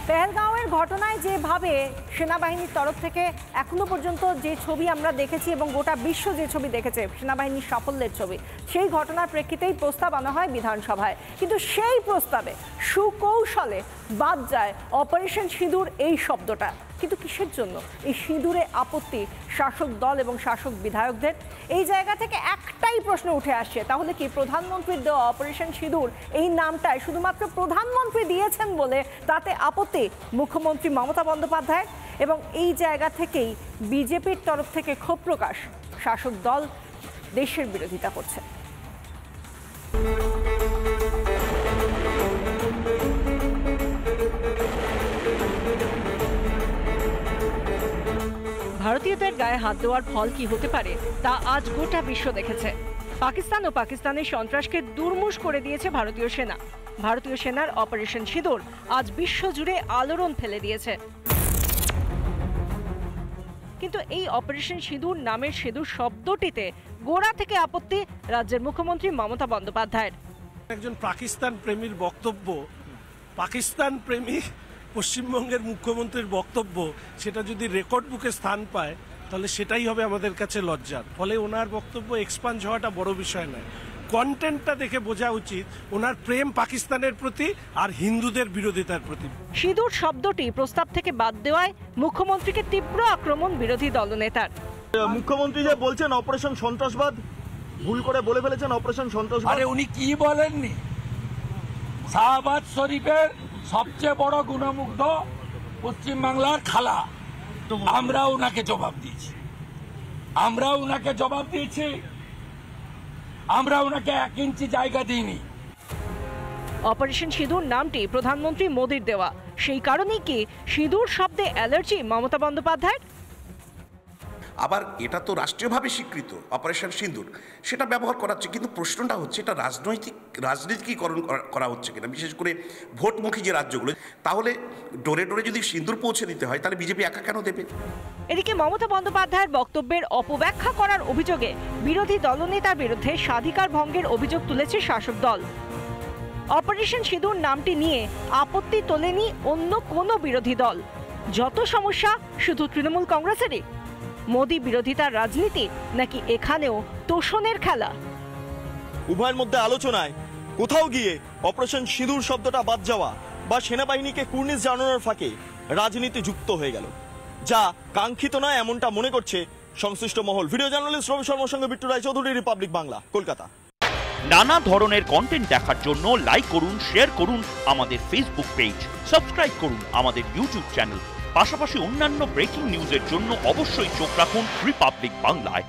পেহেলগাঁওয়ের ঘটনায় যেভাবে সেনাবাহিনীর তরফ থেকে এখনো পর্যন্ত যে ছবি আমরা দেখেছি এবং গোটা বিশ্ব যে ছবি দেখেছে সেনাবাহিনীর সাফল্যের ছবি, সেই ঘটনার প্রেক্ষিতেই প্রস্তাব আনা হয় বিধানসভায়। কিন্তু সেই প্রস্তাবে সুকৌশলে বাদ যায় অপারেশন সিঁদুর এই শব্দটা। কিন্তু কিসের জন্য এই সিঁদুরে আপত্তি শাসক দল এবং শাসক বিধায়কদের? এই জায়গা থেকে একটাই প্রশ্ন উঠে আসছে, তাহলে কি প্রধানমন্ত্রীর দেওয়া অপারেশন সিঁদুর এই নামটায় শুধুমাত্র প্রধানমন্ত্রী দিয়েছেন বলে তাতে আপত্তি মুখ্যমন্ত্রী মমতা বন্দ্যোপাধ্যায়? এবং এই জায়গা থেকেই বিজেপির তরফ থেকে ক্ষোভ প্রকাশ, শাসক দল দেশের বিরোধিতা করছে। ভারতীয়দের গায়ে হাত দেওয়ার ফল কি হতে পারে তা আজ গোটা বিশ্ব দেখেছে। পাকিস্তান ও পাকিস্তানের সন্ত্রাসকে দুর্মুষ করে দিয়েছে ভারতীয় সেনা। ভারতীয় সেনার অপারেশন সিঁদুর আজ বিশ্বজুড়ে আলোড়ন ফেলে দিয়েছে। কিন্তু এই অপারেশন সিঁদুর নামের সিঁদুর শব্দটিতে গোড়া থেকে আপত্তি রাজ্যের মুখ্যমন্ত্রী মমতা বন্দ্যোপাধ্যায়ের। একজন পাকিস্তান প্রেমীর বক্তব্য, পাকিস্তান প্রেমী পশ্চিমবঙ্গের মুখ্যমন্ত্রীর বক্তব্য, সেটা যদি রেকর্ড বুকে স্থান পায় তাহলে সেটাই হবে আমাদের কাছে লজ্জার। ফলে ওনার বক্তব্য এক্সপাঞ্জ হওয়াটা বড় বিষয় নয়, কন্টেন্টটা দেখে বোঝা উচিত ওনার প্রেম পাকিস্তানের প্রতি আর হিন্দুদের বিরোধিতার প্রতি। সিঁদুর শব্দটি প্রস্তাব থেকে বাদ দেওয়ায় মুখ্যমন্ত্রীকে তীব্র আক্রমণ বিরোধী দলনেতার। মুখ্যমন্ত্রী যে বলছেন অপারেশন সন্ত্রাসবাদ, ভুল করে বলে ফেলেছেন অপারেশন সন্ত্রাসবাদ। আরে উনি কি বলেননি? শাহবাজ শরীফের সবচেয়ে বড় গুণমুগ্ধ পশ্চিমবাংলার খালা, আমরা ওনাকে জবাব দিয়েছি, আমরা ওনাকে 1 ইঞ্চি জায়গা দিইনি। অপারেশন সিঁদুর নামটি প্রধানমন্ত্রী মোদির দেওয়া, সেই কারণেই কি সিঁদুর শব্দে অ্যালার্জি মমতা বন্দ্যোপাধ্যায়ের? আবার এটা তো রাষ্ট্রীয়ভাবে স্বীকৃত অপারেশন সিঁদুর, সেটা ব্যবহার করা হচ্ছে। কিন্তু প্রশ্নটা হচ্ছে এটা রাজনীতিকরণ করা হচ্ছে কিনা, বিশেষ করে ভোটমুখী যে রাজ্যগুলো। তাহলে ডোরে ডোরে যদি সিঁদুর পৌঁছে দিতে হয় তাহলে বিজেপি একা কেন দেবে? এদিকে মমতা বন্দ্যোপাধ্যায়ের বক্তব্যের অপব্যাখ্যা করার অভিযোগে বিরোধী দলনেতার বিরুদ্ধে স্বাধিকার ভঙ্গের অভিযোগ তুলেছে শাসক দল। অপারেশন সিঁদুর নামটি নিয়ে আপত্তি তোলেনি অন্য কোনো বিরোধী দল। যত সমস্যা শুধু তৃণমূল কংগ্রেসেরই? মোদি বিরোধিতার রাজনীতি নাকি এখানেও তোষণের খেলা? উভয়ের মধ্যে আলোচনায় কোথাও গিয়ে অপারেশন সিঁদুর শব্দটা বাদ যাওয়া বা সেনাবাহিনীকে কুর্নিশ জানানোর ফাঁকে রাজনীতি যুক্ত হয়ে গেল, যা কাঙ্ক্ষিত নয় এমনটা মনে করছে সংশ্লিষ্ট মহল। ভিডিও জার্নালিস্ট রবি শর্মার সঙ্গে বিট্টু রায়চৌধুরী, রিপাবলিক বাংলা, কলকাতা। নানা ধরনের কন্টেন্ট দেখার জন্য লাইক করুন, শেয়ার করুন আমাদের ফেসবুক পেজ, সাবস্ক্রাইব করুন আমাদের ইউটিউব চ্যানেল। পাশাপাশি অন্যান্য ব্রেকিং নিউজের জন্য অবশ্যই চোখ রাখুন রিপাবলিক বাংলায়।